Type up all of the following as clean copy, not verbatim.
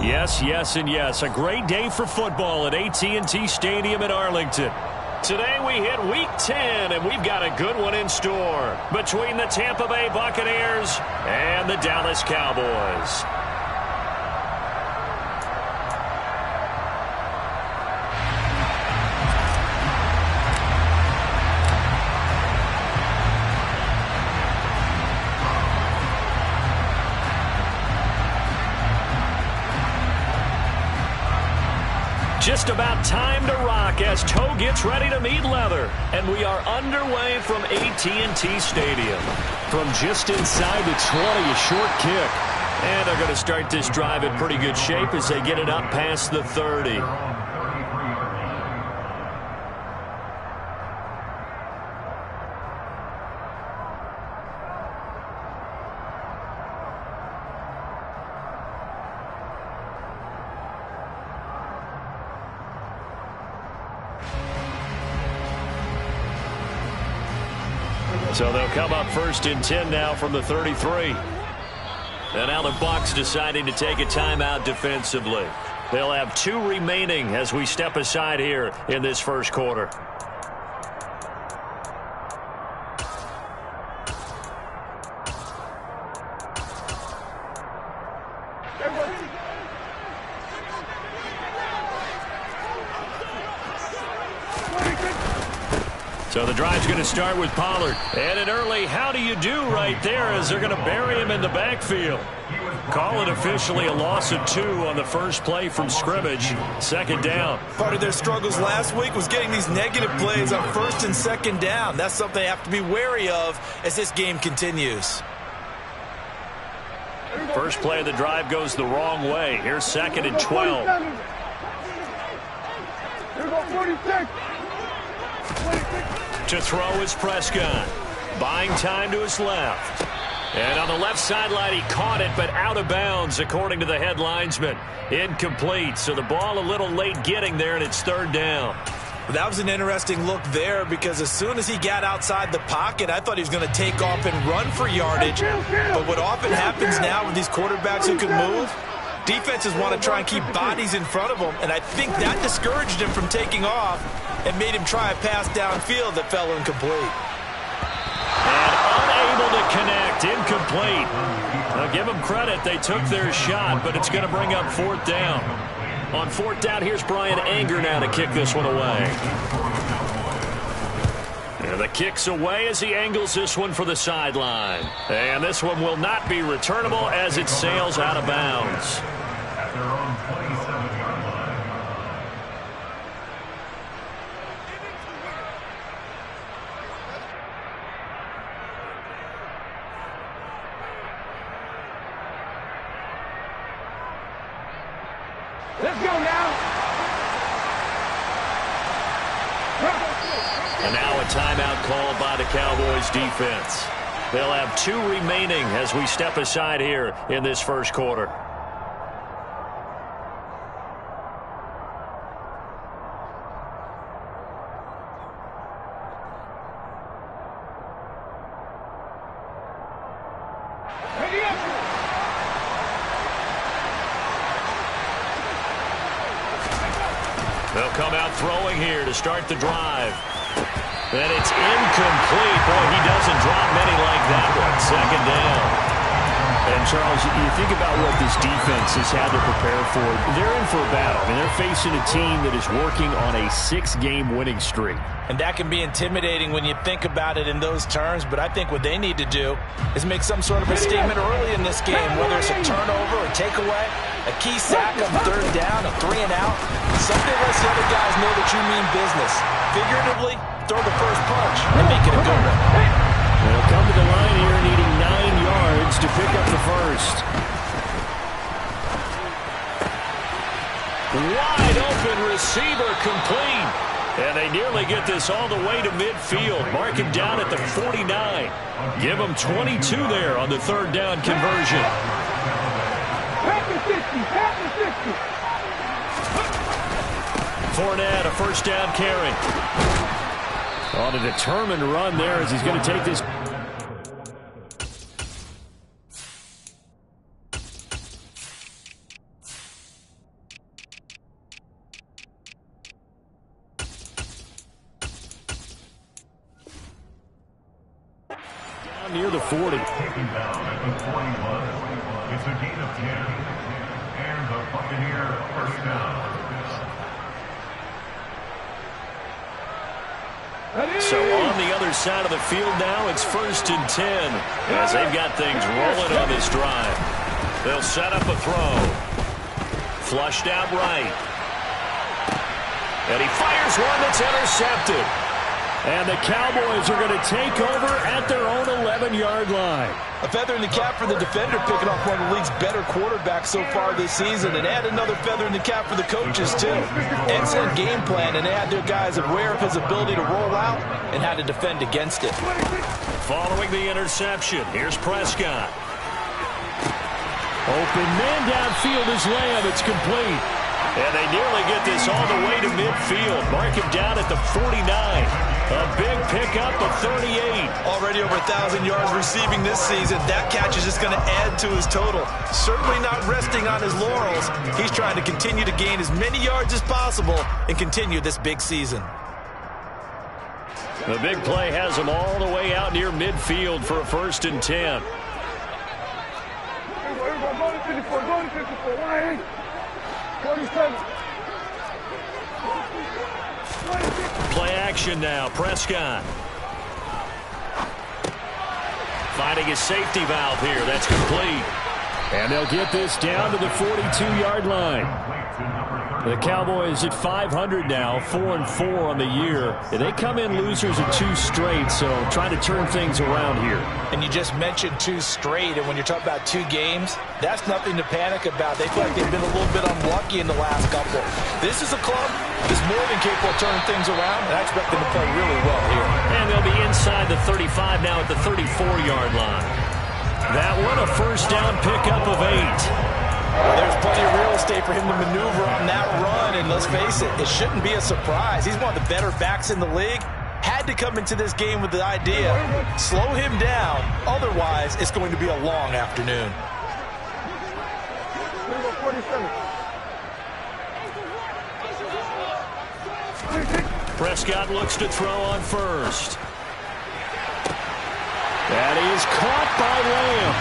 Yes, yes, and yes. A great day for football at AT&T Stadium in Arlington. Today we hit Week 10, and we've got a good one in store between the Tampa Bay Buccaneers and the Dallas Cowboys. Just about time to rock as toe gets ready to meet leather. And we are underway from AT&T Stadium. From just inside the 20, a short kick. And they're going to start this drive in pretty good shape as they get it up past the 30. So they'll come up first and 10 now from the 33. And now the Bucs deciding to take a timeout defensively. They'll have 2 remaining as we step aside here in this first quarter. So the drive's going to start with Pollard. And an early how do you do right there as they're going to bury him in the backfield. Call it officially a loss of 2 on the first play from scrimmage. Second down. Part of their struggles last week was getting these negative plays on first and second down. That's something they have to be wary of as this game continues. First play of the drive goes the wrong way. Here's second and 12. Here go 46. To throw is Prescott. Buying time to his left. And on the left sideline, he caught it, but out of bounds, according to the head linesman. Incomplete, so the ball a little late getting there, and it's third down. That was an interesting look there because as soon as he got outside the pocket, I thought he was going to take off and run for yardage. But what often happens now with these quarterbacks who can move, defenses want to try and keep bodies in front of them, and I think that discouraged him from taking off and made him try a pass downfield that fell incomplete. And unable to connect, incomplete. Now give them credit, they took their shot, but it's going to bring up fourth down. On fourth down, here's Brian Anger now to kick this one away. And the kick's away as he angles this one for the sideline. And this one will not be returnable as it sails out of bounds. Let's go now. And now a timeout called by the Cowboys defense. They'll have 2 remaining as we step aside here in this first quarter. They'll come out throwing here to start the drive. And it's incomplete. Boy, he doesn't drop many like that one. Second down. And, Charles, you think about what this defense has had to prepare for. They're in for a battle. I mean, they're facing a team that is working on a 6-game winning streak. And that can be intimidating when you think about it in those terms, but I think what they need to do is make some sort of a statement early in this game, whether it's a turnover, a takeaway, a key sack on third down, a 3-and-out. Something lets the other guys know that you mean business. Figuratively, throw the first punch and make it a good one. They'll come to the line here needing 9 yards to pick up the first. Wide open receiver complete. And they nearly get this all the way to midfield. Mark him down at the 49. Give him 22 there on the third down conversion. Fournette, a first down carry. On a determined run there as he's going to take this. near the 40. Taken down at the 41. It's a gain of 10. And the Buccaneer first down. So on the other side of the field now, it's 1st and 10 as they've got things rolling on this drive. They'll set up a throw. Flushed out right. And he fires one that's intercepted. And the Cowboys are going to take over at their own 11-yard line. A feather in the cap for the defender, picking off one of the league's better quarterbacks so far this season, and add another feather in the cap for the coaches, too. Excellent game plan, and they had their guys aware of his ability to roll out and how to defend against it. Following the interception, here's Prescott. Open man downfield is Lamb. It's complete. And they nearly get this all the way to midfield. Mark him down at the 49. A big pickup of 38. Already over 1,000 yards receiving this season. That catch is just going to add to his total. Certainly not resting on his laurels. He's trying to continue to gain as many yards as possible and continue this big season. The big play has him all the way out near midfield for a 1st and 10. Play action now. Prescott. Finding his safety valve here. That's complete. And they'll get this down to the 42-yard line. The Cowboys at 500 now, 4-4 on the year. And they come in losers of 2 straight, so trying to turn things around here. And you just mentioned 2 straight, and when you're talking about 2 games, that's nothing to panic about. They feel like they've been a little bit unlucky in the last couple. This is a club that's more than capable of turning things around, and I expect them to play really well here. And they'll be inside the 35 now at the 34-yard line. That one a 1st down pickup of 8. Well, there's plenty of real estate for him to maneuver on that run, and let's face it, it shouldn't be a surprise. He's one of the better backs in the league. Had to come into this game with the idea, slow him down, otherwise it's going to be a long afternoon. Prescott looks to throw on 1st. That is caught by Lamb.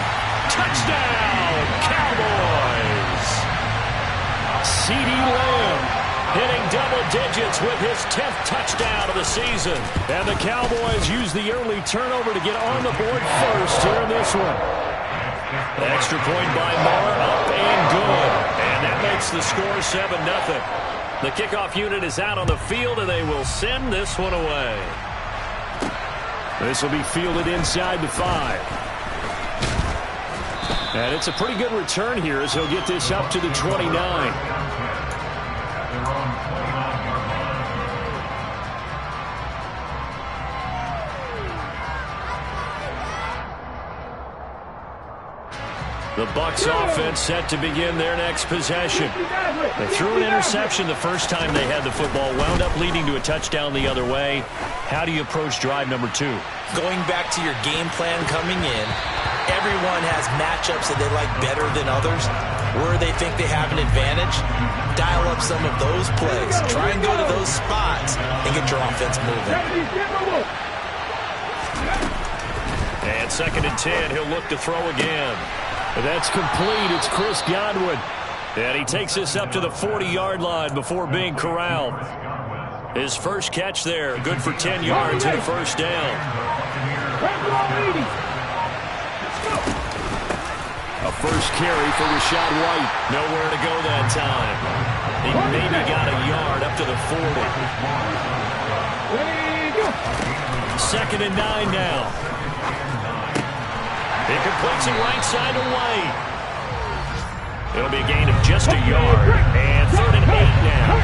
Touchdown, Cowboys! CeeDee Lamb hitting double digits with his 10th touchdown of the season. And the Cowboys use the early turnover to get on the board first here in this one. Extra point by Moore, up and good. And that makes the score 7-0. The kickoff unit is out on the field, and they will send this one away. This will be fielded inside the 5. And it's a pretty good return here as he'll get this up to the 29. The Bucs offense set to begin their next possession. They threw an interception the first time they had the football, wound up leading to a touchdown the other way. How do you approach drive number 2? Going back to your game plan coming in, everyone has matchups that they like better than others. Where they think they have an advantage, dial up some of those plays. Try and go to those spots and get your offense moving. And 2nd and 10, he'll look to throw again. That's complete. It's Chris Godwin. And he takes this up to the 40-yard line before being corralled. His first catch there, good for 10 yards and a 1st down. A first carry for Rashad White. Nowhere to go that time. He maybe got a yard up to the 40. 2nd and 9 now. He completes it right side to White. It'll be a gain of just a yard. And 3rd and 8 now.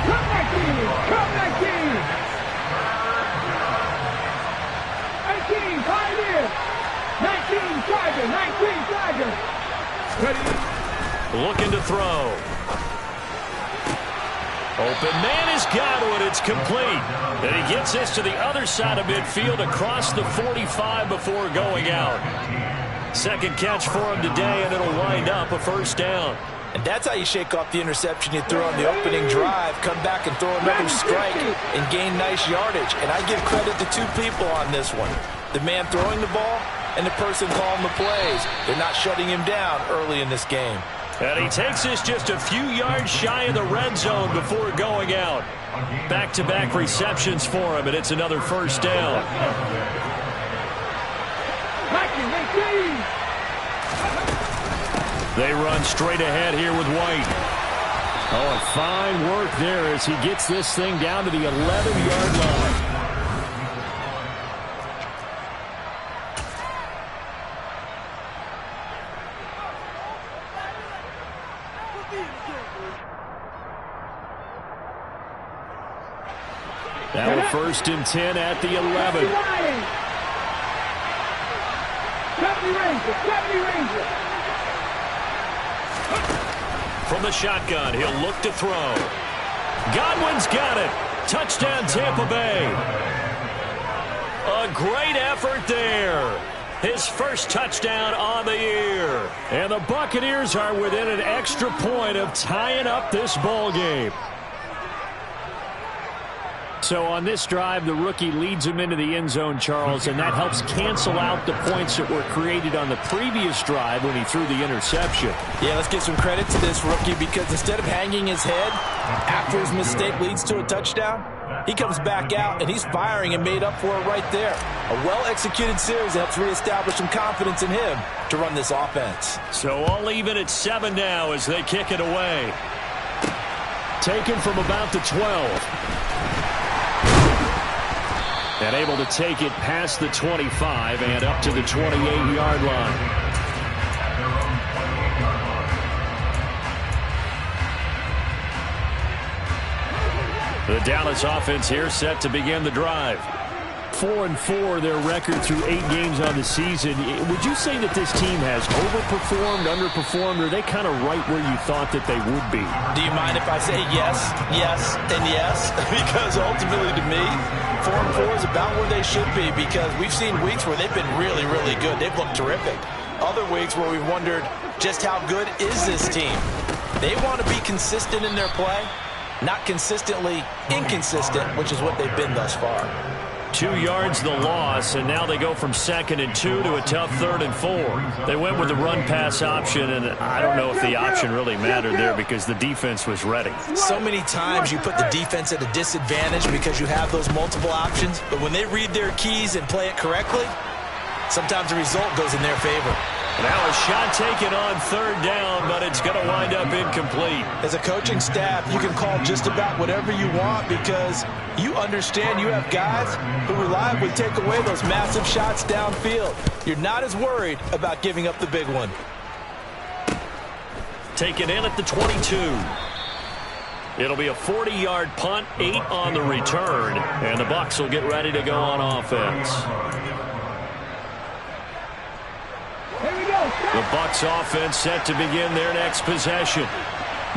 Come back in. 18, Pioneer. 19, Tiger. 19, Tiger. Ready? Looking to throw. Open man is Godwin. It's complete. And he gets this to the other side of midfield across the 45 before going out. 2nd catch for him today, and it'll wind up a 1st down. And that's how you shake off the interception you threw on the opening drive, come back and throw another strike and gain nice yardage. And I give credit to two people on this one. The man throwing the ball and the person calling the plays. They're not shutting him down early in this game. And he takes this just a few yards shy of the red zone before going out. Back-to-back receptions for him, and it's another first down. They run straight ahead here with White. Oh, and fine work there as he gets this thing down to the 11-yard line. Now a 1st and 10 at the 11. 70 Rangers. From the shotgun, he'll look to throw. Godwin's got it. Touchdown, Tampa Bay. A great effort there. His first touchdown on the year. And the Buccaneers are within an extra point of tying up this ball game. So on this drive, the rookie leads him into the end zone, Charles, and that helps cancel out the points that were created on the previous drive when he threw the interception. Yeah, let's give some credit to this rookie because instead of hanging his head after his mistake leads to a touchdown, he comes back out and he's firing and made up for it right there. A well-executed series that helps reestablish some confidence in him to run this offense. So all even at 7 now as they kick it away. Taken from about the 12. And able to take it past the 25 and up to the 28-yard line. The Dallas offense here set to begin the drive. 4-4 their record through 8 games on the season. Would you say that this team has overperformed, underperformed, or are they kind of right where you thought that they would be? Do you mind if I say yes, yes, and yes? Because ultimately to me, 4-4 is about where they should be because we've seen weeks where they've been really, really good. They've looked terrific. Other weeks where we've wondered just how good is this team. They want to be consistent in their play, not consistently inconsistent, which is what they've been thus far. 2 yards the loss, and now they go from 2nd and 2 to a tough 3rd and 4. They went with the run-pass option, and I don't know if the option really mattered there because the defense was ready. So many times you put the defense at a disadvantage because you have those multiple options, but when they read their keys and play it correctly, sometimes the result goes in their favor. Now a shot taken on 3rd down, but it's going to wind up incomplete. As a coaching staff, you can call just about whatever you want because you understand you have guys who reliably take away those massive shots downfield. You're not as worried about giving up the big one. Taken in at the 22. It'll be a 40-yard punt, 8 on the return, and the Bucs will get ready to go on offense. The Bucs offense set to begin their next possession.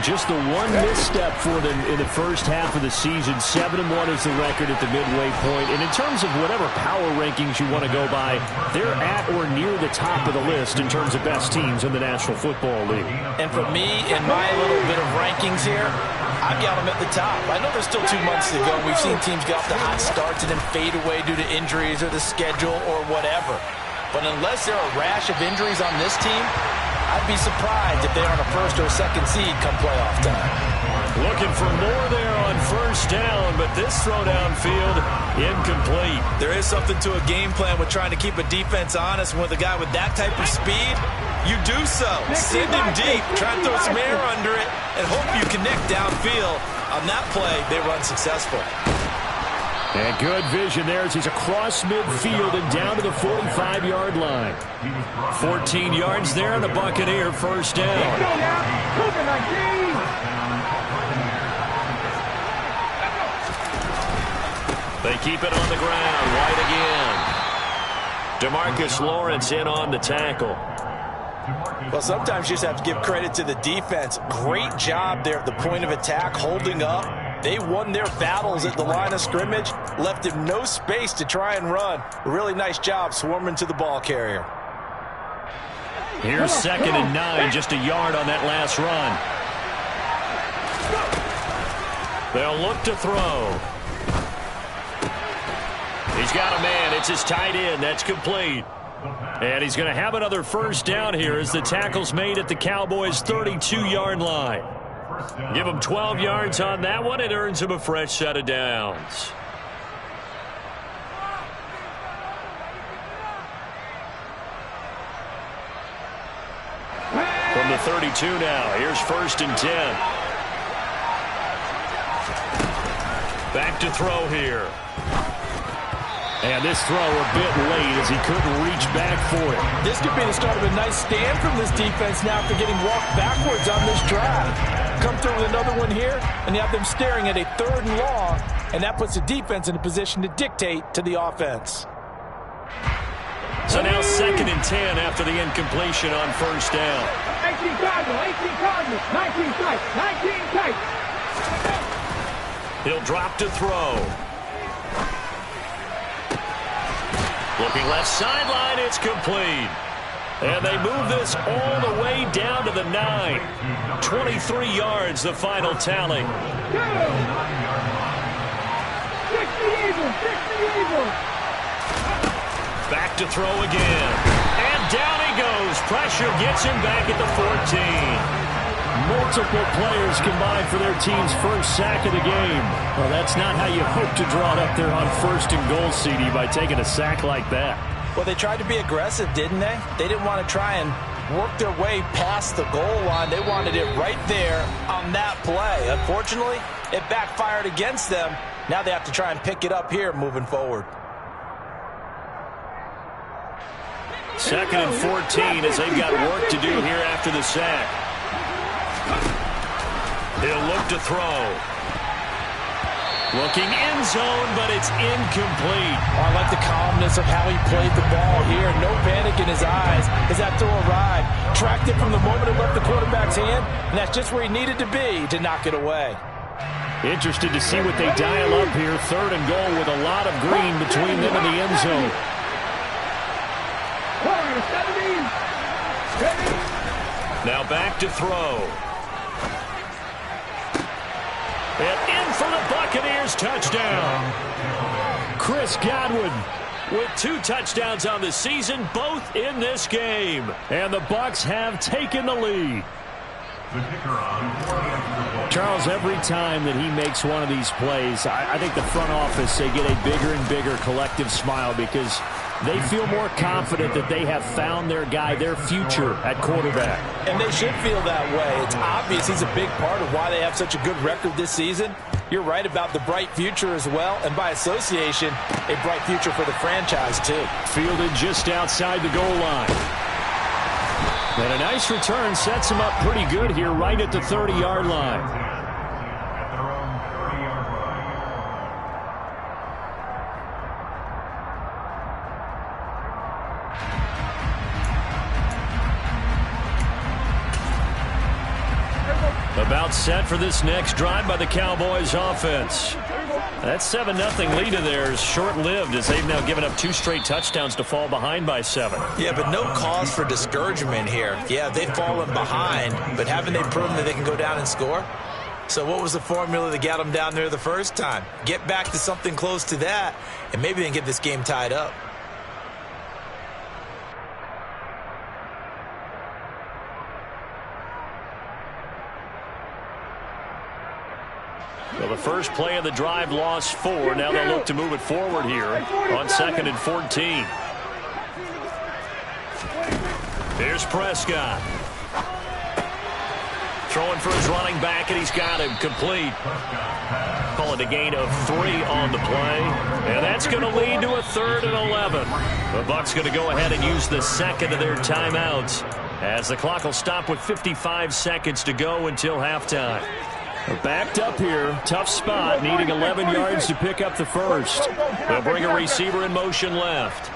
Just the one misstep for them in the first half of the season. 7-1 is the record at the midway point. And in terms of whatever power rankings you want to go by, they're at or near the top of the list in terms of best teams in the National Football League. And for me, in my little bit of rankings here, I've got them at the top. I know there's still 2 months to go. We've seen teams get off to hot starts and then fade away due to injuries or the schedule or whatever. But unless there are a rash of injuries on this team, I'd be surprised if they're on a 1st or 2nd seed come playoff time. Looking for more there on 1st down, but this throw downfield, incomplete. There is something to a game plan with trying to keep a defense honest. With a guy with that type of speed, you do so. Send him deep, try and throw some air under it, and hope you connect downfield. On that play, they run successful. And good vision there as he's across midfield and down to the 45-yard line. 14 yards there and a Buccaneer 1st down. They keep it on the ground. White again. DeMarcus Lawrence in on the tackle. Well, sometimes you just have to give credit to the defense. Great job there at the point of attack, holding up. They won their battles at the line of scrimmage, left him no space to try and run. A really nice job swarming to the ball carrier. Here's 2nd and 9, just a yard on that last run. They'll look to throw. He's got a man. It's his tight end. That's complete. And he's going to have another first down here as the tackle's made at the Cowboys' 32-yard line. Give him 12 yards on that one. It earns him a fresh set of downs. From the 32 now, here's 1st and 10. Back to throw here. And this throw a bit late as he couldn't reach back for it. This could be the start of a nice stand from this defense now after getting walked backwards on this drive. Come through with another one here, and you have them staring at a 3rd and long, and that puts the defense in a position to dictate to the offense. So now 2nd and 10 after the incompletion on first down. 18 Cardinals, 19 tight, 19 tight. He'll drop to throw. Looking left sideline, it's complete. And they move this all the way down to the 9. 23 yards, the final tally. 60 Eagles, 60 Eagles. Back to throw again. And down he goes. Pressure gets him back at the 14. Multiple players combined for their team's first sack of the game. Well, that's not how you hope to draw it up there on 1st and goal, CD, by taking a sack like that. Well, they tried to be aggressive, didn't they? They didn't want to try and work their way past the goal line. They wanted it right there on that play. Unfortunately, it backfired against them. Now they have to try and pick it up here moving forward. 2nd and 14 as they've got work to do here after the sack. He'll look to throw. Looking end zone, but it's incomplete. Oh, I like the calmness of how he played the ball here. No panic in his eyes as that throw arrived. Tracked it from the moment it left the quarterback's hand, and that's just where he needed to be to knock it away. Interested to see what they dial up here. 3rd and goal with a lot of green between them and the end zone. Now back to throw. And in for the Buccaneers, touchdown. Chris Godwin with 2 touchdowns on the season, both in this game. And the Bucs have taken the lead. The kicker on 40 extra point. Charles, every time that he makes one of these plays, I think the front office, they get a bigger and bigger collective smile because they feel more confident that they have found their guy, their future at quarterback. And they should feel that way. It's obvious he's a big part of why they have such a good record this season. You're right about the bright future as well, and by association, a bright future for the franchise too. Fielded just outside the goal line. And a nice return sets him up pretty good here right at the 30-yard line. At their own 30-yard line. About set for this next drive by the Cowboys offense. That 7-0 lead of theirs short-lived as they've now given up 2 straight touchdowns to fall behind by 7. Yeah, but no cause for discouragement here. Yeah, they've fallen behind, but haven't they proven that they can go down and score? So what was the formula that got them down there the first time? Get back to something close to that, and maybe they can get this game tied up. Well, the first play of the drive lost 4. Now they'll look to move it forward here on 2nd and 14. Here's Prescott. Throwing for his running back, and he's got him complete. Call it a gain of 3 on the play. And that's going to lead to a 3rd and 11. The Bucs going to go ahead and use the second of their timeouts as the clock will stop with 55 seconds to go until halftime. Backed up here, tough spot, needing 11 yards to pick up the first. They'll bring a receiver in motion left.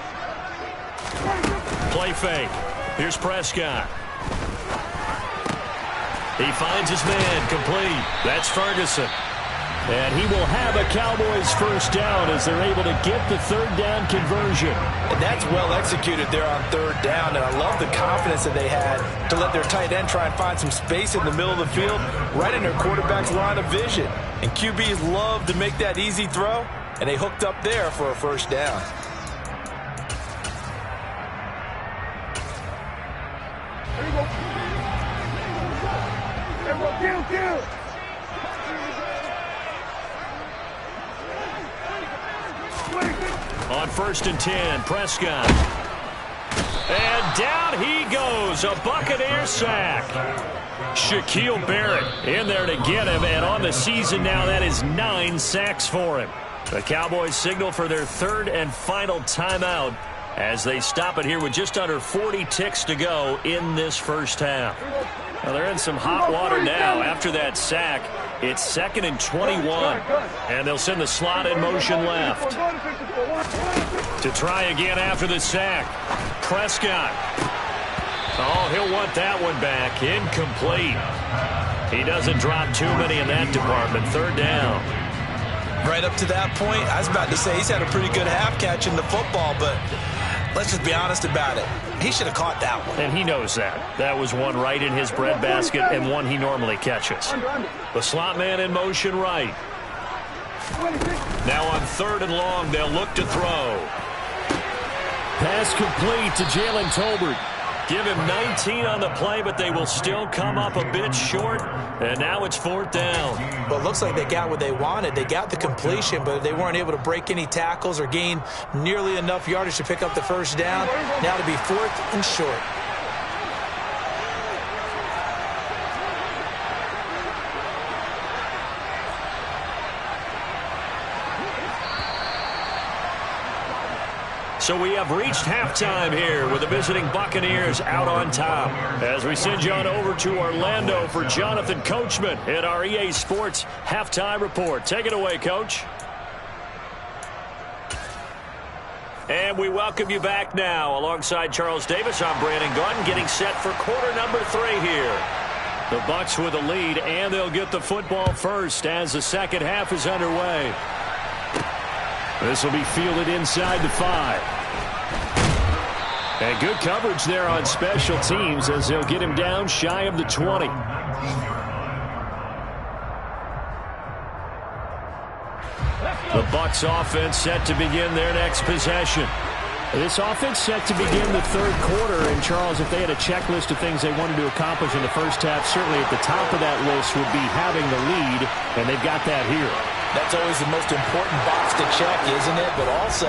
Play fake. Here's Prescott. He finds his man, complete. That's Ferguson. And he will have a Cowboys first down as they're able to get the third down conversion. And that's well executed there on third down. And I love the confidence that they had to let their tight end try and find some space in the middle of the field, right in their quarterback's line of vision. And QBs love to make that easy throw, and they hooked up there for a first down. On 1st and 10, Prescott. And down he goes, a Buccaneer sack. Shaquille Barrett in there to get him, and on the season now, that is 9 sacks for him. The Cowboys signal for their third and final timeout as they stop it here with just under 40 ticks to go in this first half. Well, they're in some hot water now after that sack. It's 2nd and 21, and they'll send the slot in motion left. To try again after the sack, Prescott. Oh, he'll want that one back. Incomplete. He doesn't drop too many in that department. Third down. Right up to that point, I was about to say he's had a pretty good half catching the football, but let's just be honest about it. He should have caught that one. And he knows that. That was one right in his breadbasket and one he normally catches. The slot man in motion right. Now on 3rd and long, they'll look to throw. Pass complete to Jalen Tolbert. Give him 19 on the play, but they will still come up a bit short. And now it's 4th down. Well, it looks like they got what they wanted. They got the completion, but they weren't able to break any tackles or gain nearly enough yardage to pick up the first down. Now to be 4th and short. So we have reached halftime here with the visiting Buccaneers out on top. As we send you on over to Orlando for Jonathan Coachman at our EA Sports Halftime Report. Take it away, Coach. And we welcome you back now. Alongside Charles Davis, I'm Brandon Gunn, getting set for quarter number 3 here. The Bucs with a lead, and they'll get the football first as the second half is underway. This will be fielded inside the 5. And good coverage there on special teams as they'll get him down shy of the 20. The Bucs offense set to begin their next possession. This offense set to begin the third quarter. And, Charles, if they had a checklist of things they wanted to accomplish in the first half, certainly at the top of that list would be having the lead, and they've got that here. That's always the most important box to check, isn't it? But also,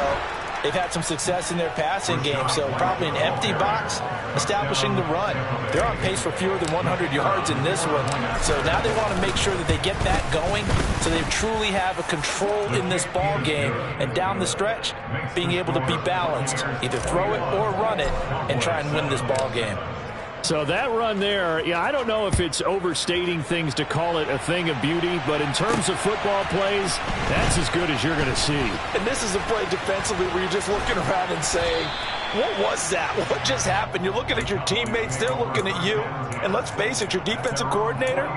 they've had some success in their passing game, so probably an empty box, establishing the run. They're on pace for fewer than 100 yards in this one, so now they want to make sure that they get that going so they truly have a control in this ball game, and down the stretch, being able to be balanced, either throw it or run it, and try and win this ball game. So that run there, yeah, I don't know if it's overstating things to call it a thing of beauty, but in terms of football plays, that's as good as you're going to see. And this is a play defensively where you're just looking around and saying, what was that? What just happened? You're looking at your teammates, they're looking at you. And let's face it, your defensive coordinator,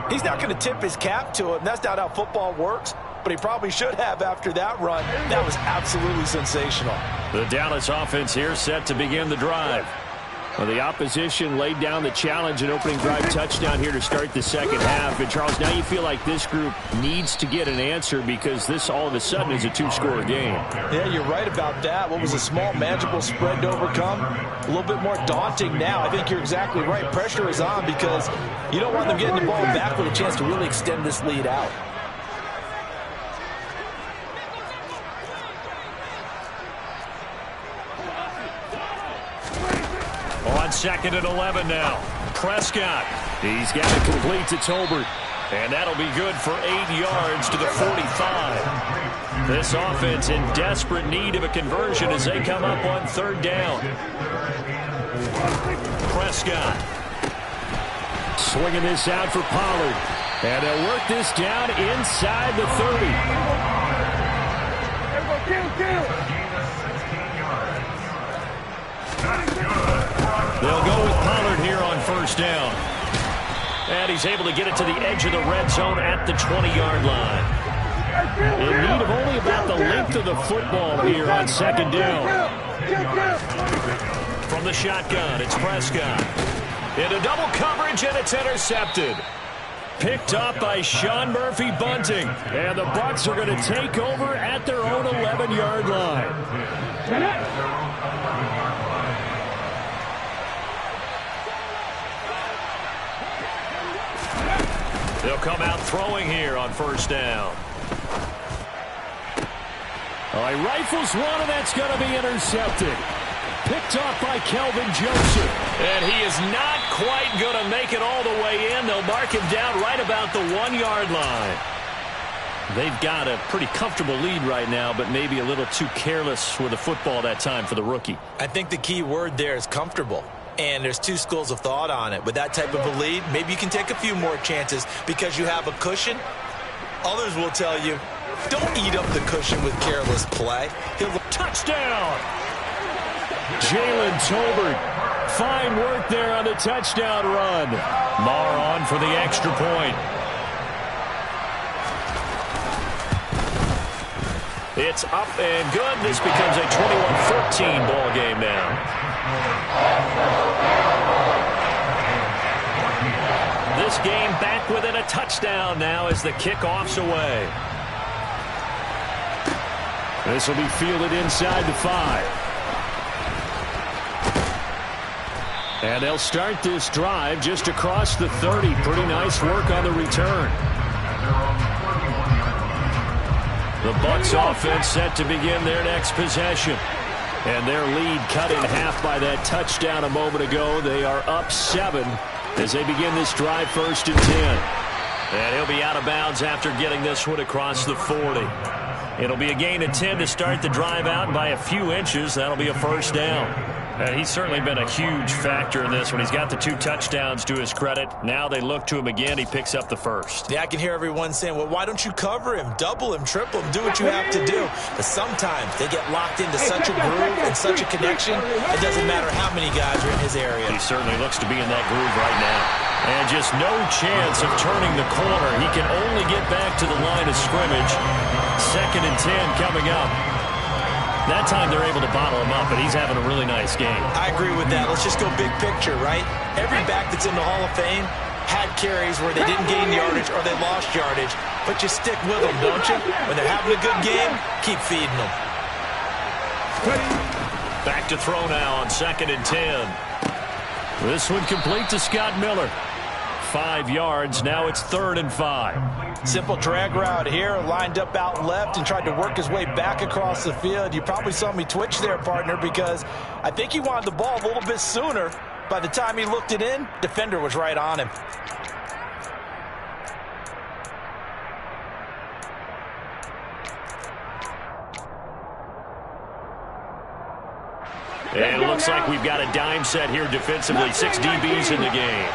he's not going to tip his cap to him. That's not how football works. But he probably should have after that run. That was absolutely sensational. The Dallas offense here set to begin the drive. Well, the opposition laid down the challenge, an opening drive touchdown here to start the second half. And, Charles, now you feel like this group needs to get an answer because this all of a sudden is a 2-score game. Yeah, you're right about that. What was a small, manageable spread to overcome? A little bit more daunting now. I think you're exactly right. Pressure is on because you don't want them getting the ball back with a chance to really extend this lead out. On 2nd and 11 now. Prescott. He's got it complete to Tolbert. And that'll be good for 8 yards to the 45. This offense in desperate need of a conversion as they come up on 3rd down. Prescott. Swinging this out for Pollard. And they'll work this down inside the 30. They'll go with Pollard here on 1st down. And he's able to get it to the edge of the red zone at the 20-yard line. In need of only about the length of the football here on second down. From the shotgun, it's Prescott. Into double coverage, and it's intercepted. Picked up by Sean Murphy Bunting. And the Bucs are going to take over at their own 11-yard line. They'll come out throwing here on first down. He rifles one, and that's going to be intercepted. Picked off by Kelvin Joseph. And he is not quite going to make it all the way in. They'll mark him down right about the 1-yard line. They've got a pretty comfortable lead right now, but maybe a little too careless with the football that time for the rookie. I think the key word there is comfortable. And there's two schools of thought on it. With that type of a lead, maybe you can take a few more chances because you have a cushion. Others will tell you, don't eat up the cushion with careless play. Touchdown! Jalen Tolbert. Fine work there on the touchdown run. Marr on for the extra point. It's up and good. This becomes a 21-14 ball game now. This game back within a touchdown now as the kickoff's away. This will be fielded inside the 5. And they'll start this drive just across the 30. Pretty nice work on the return. The Bucs offense set to begin their next possession. And their lead cut in half by that touchdown a moment ago. They are up 7 as they begin this drive, 1st and 10. And he'll be out of bounds after getting this one across the 40. It'll be a gain of 10 to start the drive out, and by a few inches, that'll be a first down. He's certainly been a huge factor in this one. He's got the 2 touchdowns to his credit. Now they look to him again. He picks up the first. Yeah, I can hear everyone saying, well, why don't you cover him, double him, triple him, do what you have to do. But sometimes they get locked into such a groove and such a connection, it doesn't matter how many guys are in his area. He certainly looks to be in that groove right now. And just no chance of turning the corner. He can only get back to the line of scrimmage. 2nd and 10 coming up. That time they're able to bottle him up, but he's having a really nice game. I agree with that. Let's just go big picture, right? Every back that's in the Hall of Fame had carries where they didn't gain yardage or they lost yardage, but you stick with them, don't you? When they're having a good game, keep feeding them. Back to throw now on 2nd and 10. This one complete to Scott Miller. 5 yards. Now it's 3rd and 5. Simple drag route here, lined up out left and tried to work his way back across the field. You probably saw me twitch there, partner, because I think he wanted the ball a little bit sooner. By the time he looked it in, defender was right on him. And it looks like we've got a dime set here defensively. 6 DBs in the game.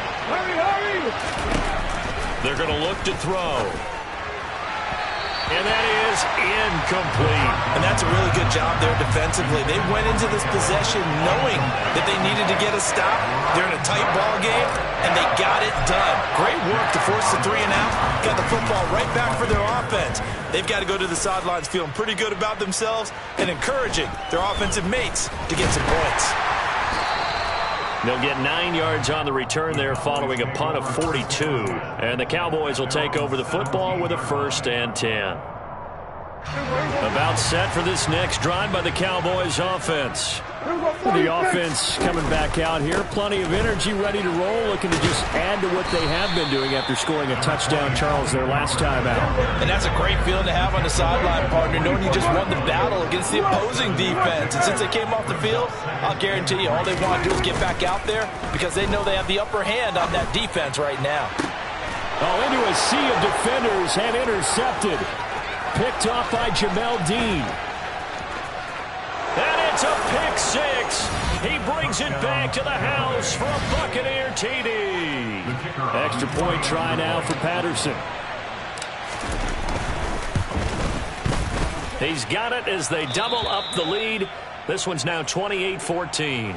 They're going to look to throw. And that is incomplete. And that's a really good job there defensively. They went into this possession knowing that they needed to get a stop. They're in a tight ball game, and they got it done. Great work to force the 3 and out. Got the football right back for their offense. They've got to go to the sidelines feeling pretty good about themselves and encouraging their offensive mates to get some points. They'll get 9 yards on the return there following a punt of 42. And the Cowboys will take over the football with a 1st and 10. About set for this next drive by the Cowboys offense. The offense coming back out here. Plenty of energy, ready to roll, looking to just add to what they have been doing after scoring a touchdown, Charles, their last time out. And that's a great feeling to have on the sideline, partner, knowing you just won the battle against the opposing defense. And since they came off the field, I'll guarantee you all they want to do is get back out there because they know they have the upper hand on that defense right now. Into a sea of defenders and intercepted. Picked off by Jamel Dean. And it's a pick 6. He brings it back to the house for a Buccaneer TD. Extra point try now for Patterson. He's got it as they double up the lead. This one's now 28-14.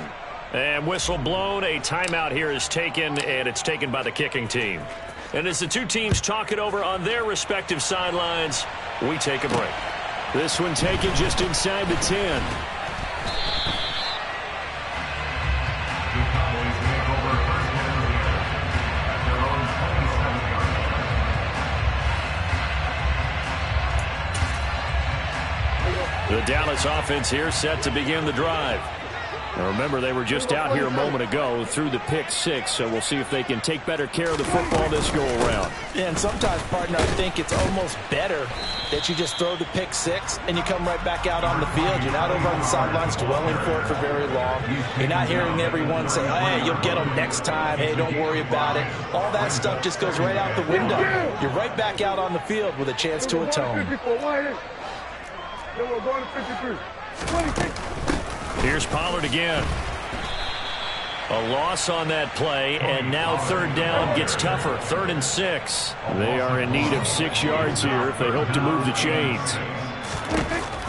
And whistle blown. A timeout here is taken, and it's taken by the kicking team. And as the two teams talk it over on their respective sidelines, we take a break. This one taken just inside the 10. The Cowboys take over first down of the air at their own 27-yard line. The Dallas offense here set to begin the drive. Now remember, they were just out here a moment ago through the pick 6, so we'll see if they can take better care of the football this go-around. Yeah, and sometimes, partner, I think it's almost better that you just throw the pick 6 and you come right back out on the field. You're not over on the sidelines dwelling for it for very long. You're not hearing everyone say, hey, you'll get them next time. Hey, don't worry about it. All that stuff just goes right out the window. You're right back out on the field with a chance to atone. Here's Pollard again. A loss on that play, and now third down gets tougher. 3rd and 6. They are in need of 6 yards here if they hope to move the chains.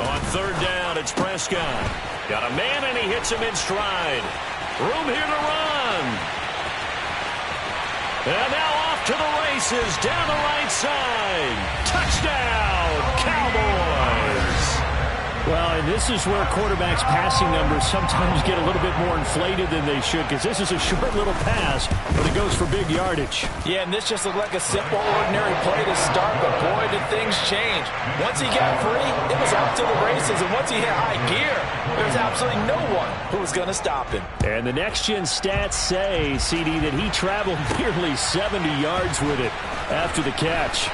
On third down, it's Prescott. Got a man, and he hits him in stride. Room here to run. And now off to the races down the right side. Touchdown, Cowboys. Well, and this is where quarterbacks' passing numbers sometimes get a little bit more inflated than they should, because this is a short little pass, but it goes for big yardage. Yeah, and this just looked like a simple, ordinary play to start, but boy, did things change. Once he got free, it was off to the races, and once he hit high gear, there's absolutely no one who was going to stop him. And the next-gen stats say, CD, that he traveled nearly 70 yards with it after the catch.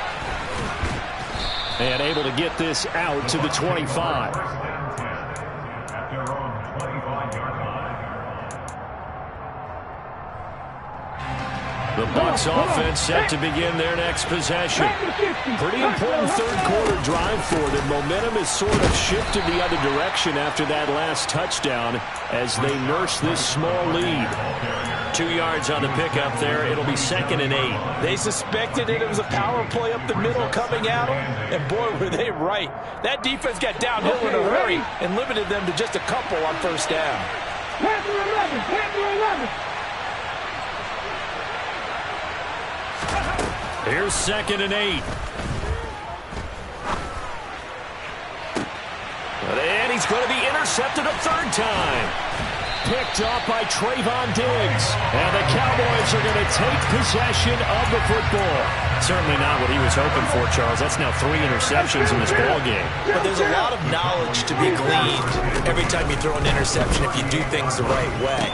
And able to get this out to the 25. At their own 25-yard line. The Bucs offense set to begin their next possession. Pretty important third quarter drive for them. Momentum has sort of shifted the other direction after that last touchdown as they nurse this small lead. 2 yards on the pickup there. It'll be 2nd and 8. They suspected it was a power play up the middle coming at them, and boy, were they right. That defense got downhill in a hurry and limited them to just a couple on first down. Panther 11, Panther 11. Here's 2nd and 8. And he's going to be intercepted a third time. Picked off by Trayvon Diggs. And the Cowboys are going to take possession of the football. Certainly not what he was hoping for, Charles. That's now 3 interceptions in this ball game. But there's a lot of knowledge to be gleaned every time you throw an interception if you do things the right way.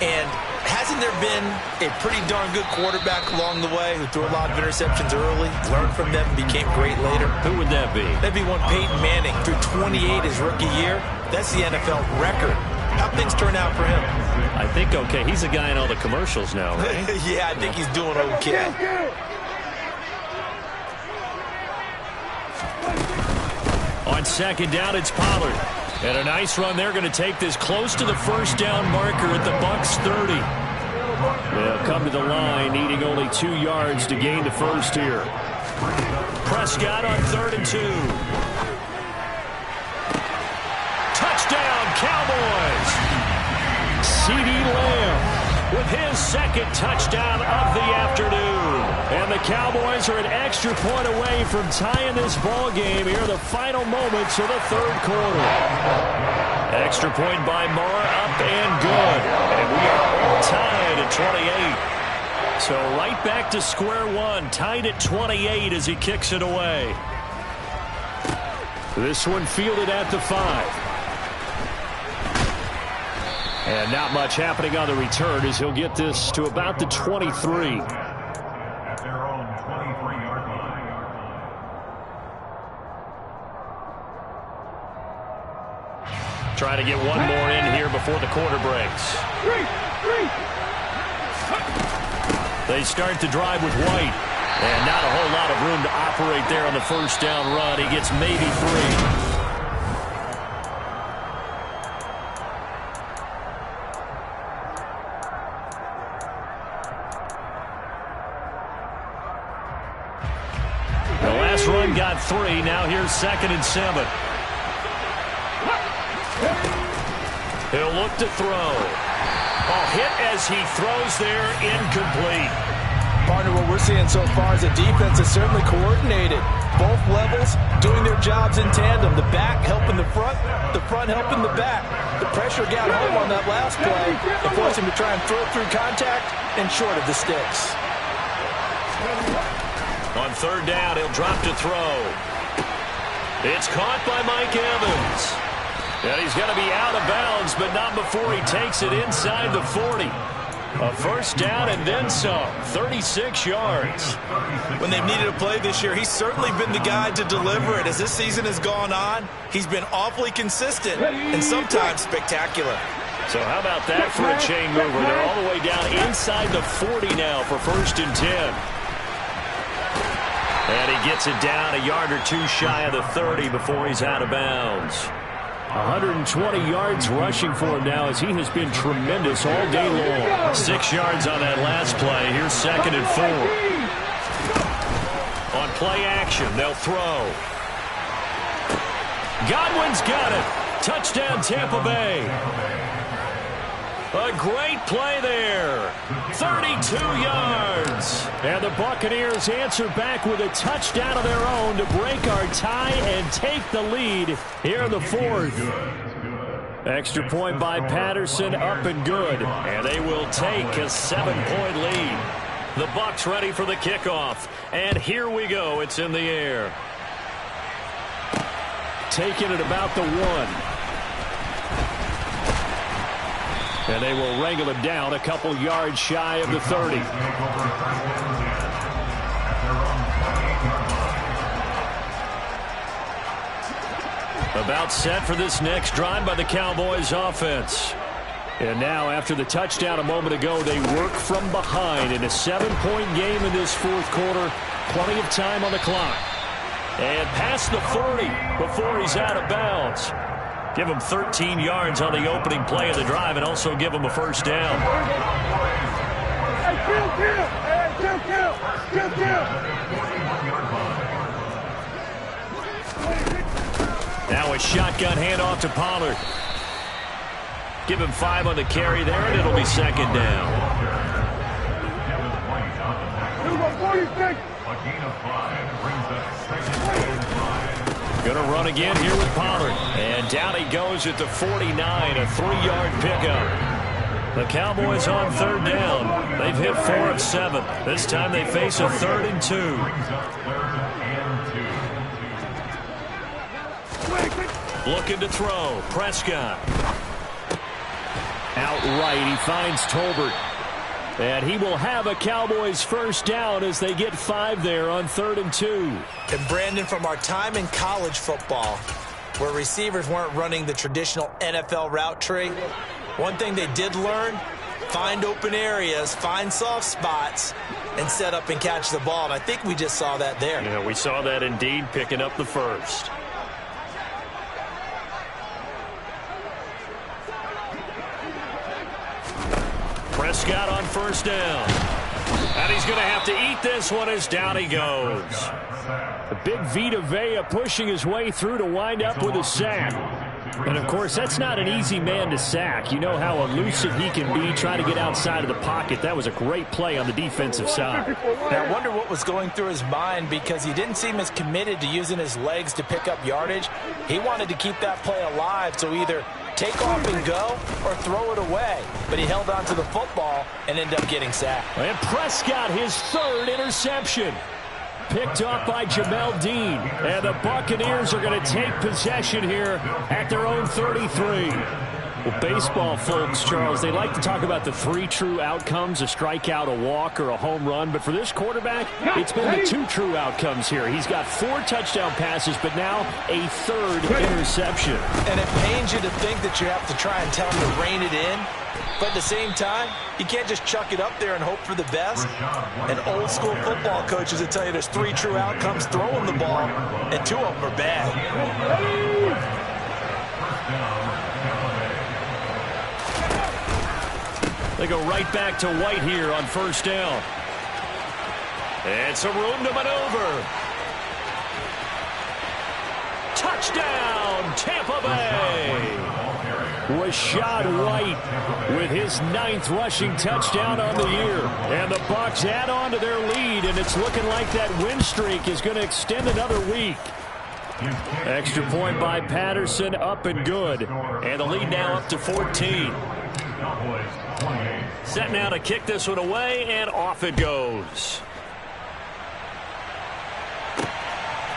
And hasn't there been a pretty darn good quarterback along the way who threw a lot of interceptions early, learned from them, and became great later? Who would that be? That'd be one Peyton Manning, threw 28 his rookie year. That's the NFL record. How'd things turn out for him? I think okay. He's a guy in all the commercials now, right? Yeah, I think he's doing okay. On 2nd down, it's Pollard. And a nice run. They're going to take this close to the first down marker at the Bucs 30. They'll come to the line, needing only 2 yards to gain the first here. Prescott on 3rd and 2. Touchdown, Cowboys! CeeDee Lamb with his 2nd touchdown of the afternoon. And the Cowboys are an extra point away from tying this ball game here in the final moments of the third quarter. Extra point by Moore, up and good. And we are all tied at 28. So right back to square one, tied at 28 as he kicks it away. This one fielded at the 5. And not much happening on the return as he'll get this to about the 23. At their own 23-yard line. Trying to get one more in here before the quarter breaks. They start the drive with White. And not a whole lot of room to operate there on the first down run. He gets maybe 3. Run got 3. Now here's 2nd and 7. He'll look to throw. Oh, hit as he throws there, incomplete. Partner, what we're seeing so far is the defense is certainly coordinated. Both levels doing their jobs in tandem. The back helping the front helping the back. The pressure got home on that last play and forced him to try and throw through contact and short of the sticks. On third down, he'll drop to throw. It's caught by Mike Evans. And he's going to be out of bounds, but not before he takes it inside the 40. A first down and then some, 36 yards. When they've needed a play this year, he's certainly been the guy to deliver it. As this season has gone on, he's been awfully consistent and sometimes spectacular. So how about that for a chain mover? They're all the way down inside the 40 now for 1st and 10. And he gets it down a yard or two shy of the 30 before he's out of bounds. 120 yards rushing for him now as he has been tremendous all day long. 6 yards on that last play. Here's 2nd and 4. On play action, they'll throw. Godwin's got it. Touchdown, Tampa Bay. A great play there. 32 yards. And the Buccaneers answer back with a touchdown of their own to break our tie and take the lead here in the 4th. Extra point by Patterson, up and good. And they will take a 7-point lead. The Bucs ready for the kickoff. And here we go. It's in the air. Taking it about the 1. And they will wrangle him down a couple yards shy of the 30. About set for this next drive by the Cowboys offense. And now after the touchdown a moment ago, they work from behind in a 7-point game in this 4th quarter. Plenty of time on the clock. And past the 40 before he's out of bounds. Give him 13 yards on the opening play of the drive and also give him a first down. Now a shotgun handoff to Pollard. Give him 5 on the carry there, and it'll be 2nd down. Going to run again here with Pollard. And down he goes at the 49, a 3-yard pickup. The Cowboys on 3rd down. They've hit 4 of 7. This time they face a 3rd and 2. Looking to throw. Prescott. Outright, he finds Tolbert. And he will have a Cowboys first down as they get 5 there on 3rd and 2. And Brandon, from our time in college football, where receivers weren't running the traditional NFL route tree, one thing they did learn, find open areas, find soft spots, and set up and catch the ball. And I think we just saw that there. Yeah, we saw that indeed, picking up the first. Prescott on first down. And he's going to have to eat this one as down he goes. The big Vita Vea pushing his way through to wind up with a sack. And, of course, that's not an easy man to sack. You know how elusive he can be trying to get outside of the pocket. That was a great play on the defensive side. Now, I wonder what was going through his mind because he didn't seem as committed to using his legs to pick up yardage. He wanted to keep that play alive, so either take off and go or throw it away. But he held on to the football and ended up getting sacked. And Prescott, his 3rd interception. Picked up by Jamel Dean. And the Buccaneers are going to take possession here at their own 33. Well, baseball folks, Charles, they like to talk about the 3 true outcomes, a strikeout, a walk, or a home run. But for this quarterback, it's been the 2 true outcomes here. He's got 4 touchdown passes, but now a 3rd interception. And it pains you to think that you have to try and tell him to rein it in. But at the same time, you can't just chuck it up there and hope for the best. And old school football coaches will tell you there's 3 true outcomes throwing the ball, and 2 of them are bad. They go right back to White here on first down. It's a room to maneuver. Touchdown, Tampa Bay. Rashad White with his 9th rushing touchdown on the year. And the Bucs add on to their lead, and it's looking like that win streak is going to extend another week. Extra point by Patterson, up and good. And the lead now up to 14. Set now to kick this one away, and off it goes.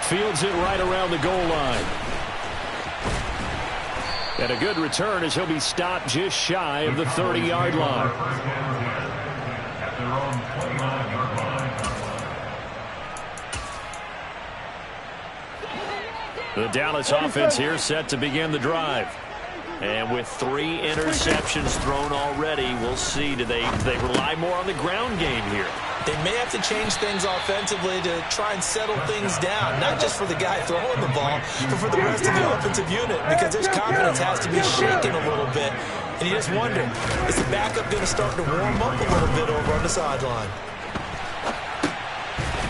Fields it right around the goal line. And a good return as he'll be stopped just shy of the 30-yard line. The Dallas offense here set to begin the drive. And with 3 interceptions thrown already, we'll see. Do they rely more on the ground game here? They may have to change things offensively to try and settle things down, not just for the guy throwing the ball, but for the rest of the offensive unit, because their confidence has to be shaken a little bit. And you just wonder, is the backup going to start to warm up a little bit over on the sideline?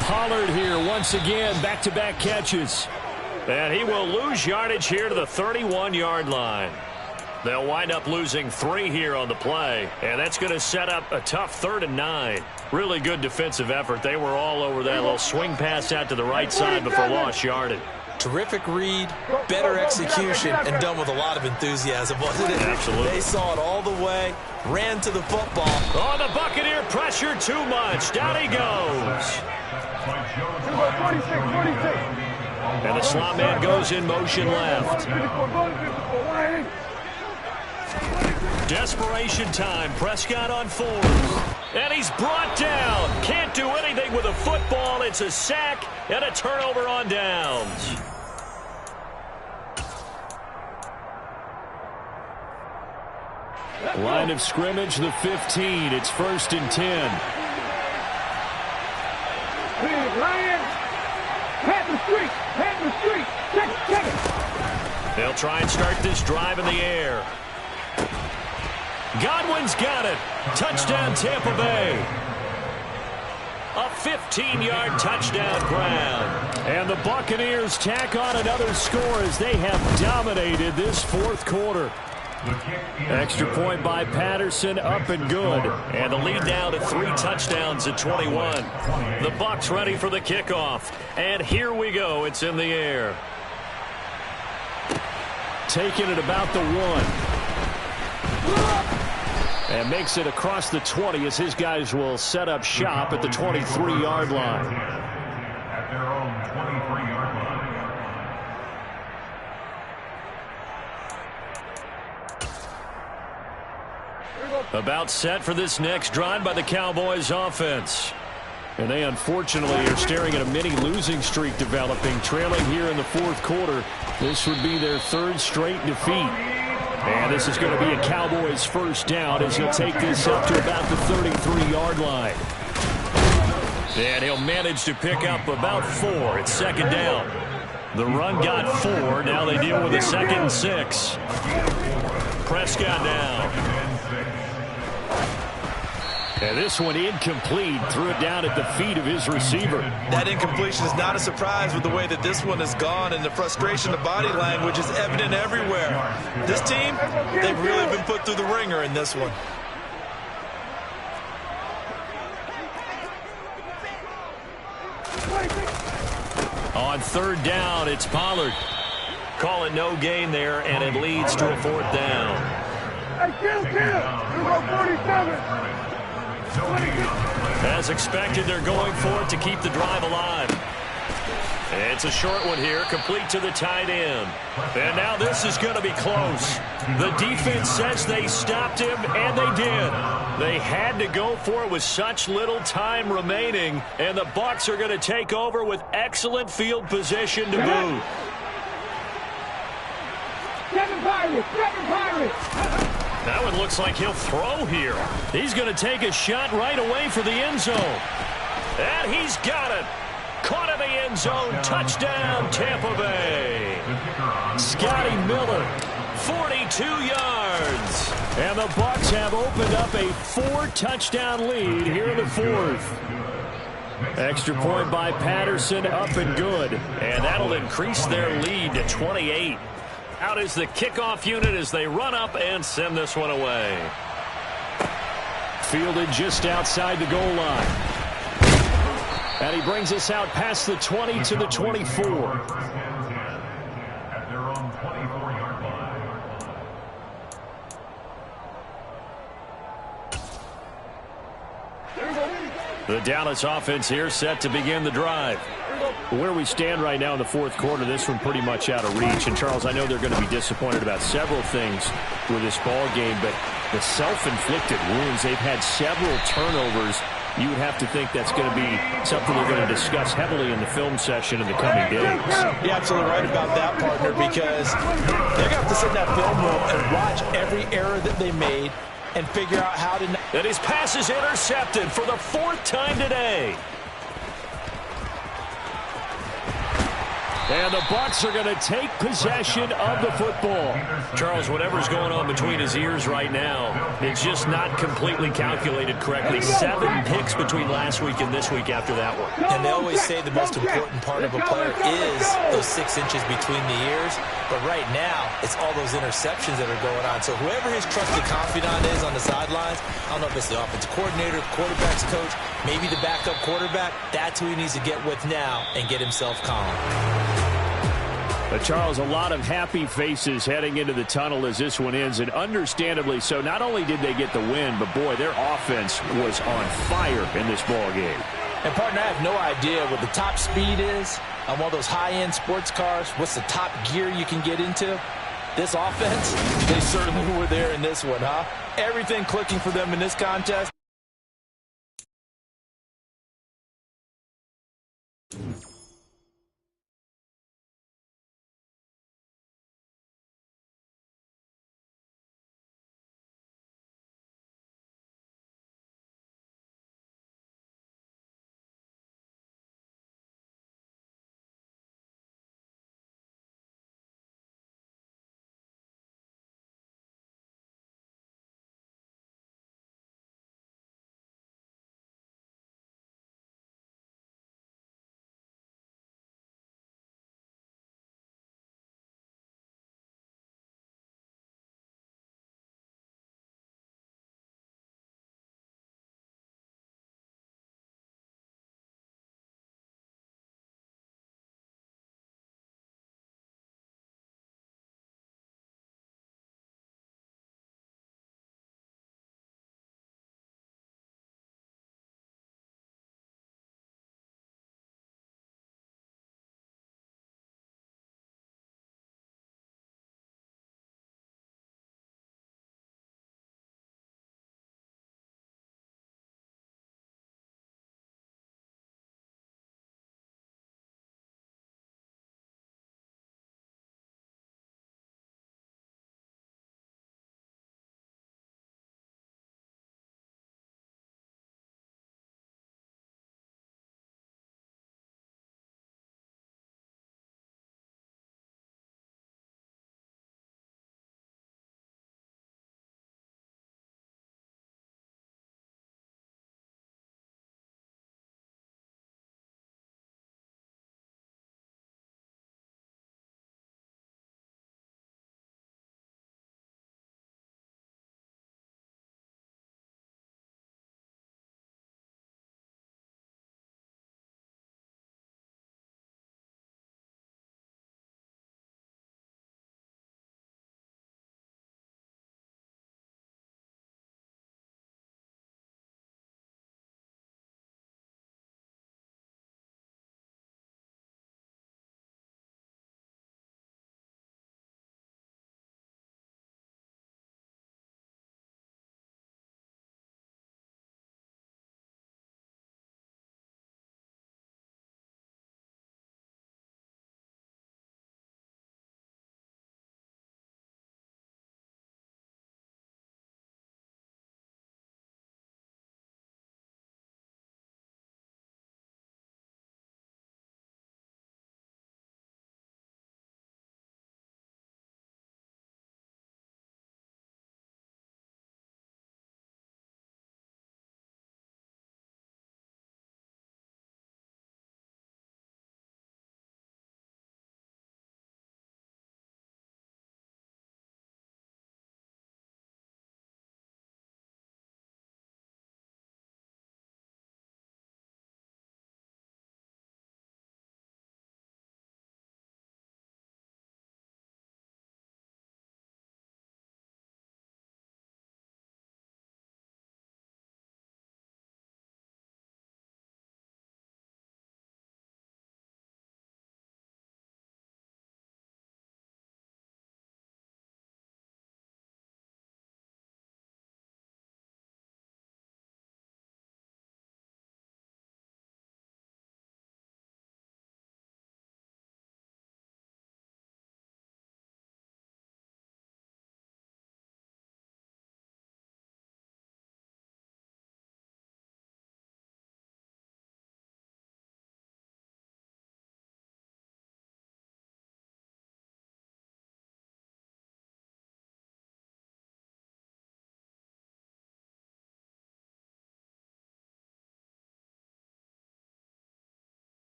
Pollard here once again, back-to-back catches. And he will lose yardage here to the 31-yard line. They'll wind up losing 3 here on the play, and that's going to set up a tough 3rd and 9. Really good defensive effort. They were all over that little swing pass out to the right side before lost yardage. Terrific read, better execution, and done with a lot of enthusiasm, wasn't it? Absolutely. They saw it all the way, ran to the football. Oh, the Buccaneer pressure too much. Down he goes. And the slot man goes in motion left. Desperation time. Prescott on 4th. And he's brought down. Can't do anything with a football. It's a sack and a turnover on downs. Line of scrimmage, the 15. It's 1st and 10. Lions, pat the street. Check it. They'll try and start this drive in the air. Godwin's got it. Touchdown, Tampa Bay. A 15-yard touchdown ground. And the Buccaneers tack on another score as they have dominated this 4th quarter. Extra point by Patterson, up and good. And the lead now to 3 touchdowns at 21. The Bucs ready for the kickoff. And here we go. It's in the air. Taking it about the 1. And makes it across the 20 as his guys will set up shop at the 23-yard line. At their own 23-yard line. About set for this next drive by the Cowboys offense. And they unfortunately are staring at a mini losing streak developing, trailing here in the 4th quarter. This would be their 3rd straight defeat. And this is going to be a Cowboys first down as he'll take this up to about the 33-yard line. And he'll manage to pick up about 4. It's 2nd down. The run got 4. Now they deal with a 2nd and 6. Prescott now. And this one incomplete. Threw it down at the feet of his receiver. That incompletion is not a surprise with the way that this one has gone, and the frustration of body language is evident everywhere. This team, they've really been put through the ringer in this one. On 3rd down, it's Pollard. Call it no gain there, and it leads to a 4th down. As expected, they're going for it to keep the drive alive. It's a short one here, complete to the tight end. And now this is going to be close. The defense says they stopped him, and they did. They had to go for it with such little time remaining, and the Bucs are going to take over with excellent field position to boot. That one looks like he'll throw here. He's going to take a shot right away for the end zone. And he's got it. Caught in the end zone. Touchdown, Tampa Bay. Scotty Miller, 42 yards. And the Bucs have opened up a 4-touchdown lead here in the 4th. Extra point by Patterson, up and good. And that'll increase their lead to 28. Out is the kickoff unit as they run up and send this one away. Fielded just outside the goal line. And he brings us out past the 20 to the 24. At their own 24-yard line. The Dallas offense here set to begin the drive. Where we stand right now in the fourth quarter, this one pretty much out of reach. And, Charles, I know they're going to be disappointed about several things with this ball game, but the self-inflicted wounds, they've had several turnovers. You would have to think that's going to be something they're going to discuss heavily in the film session in the coming days. You're absolutely right about that, partner, because they're going to have to sit in that film room and watch every error that they made and figure out how to... And his pass is intercepted for the fourth time today. And the Bucs are going to take possession of the football. Charles, whatever's going on between his ears right now, it's just not completely calculated correctly. 7 picks between last week and this week after that one. And they always say the most important part of a player is those 6 inches between the ears. But right now, it's all those interceptions that are going on. So whoever his trusted confidant is on the sidelines, I don't know if it's the offensive coordinator, quarterback's coach, maybe the backup quarterback, that's who he needs to get with now and get himself calm. But Charles, a lot of happy faces heading into the tunnel as this one ends, and understandably so. Not only did they get the win, but boy, their offense was on fire in this ball game. And partner, I have no idea what the top speed is on one of those high-end sports cars. What's the top gear you can get into? This offense, they certainly were there in this one, huh? Everything clicking for them in this contest.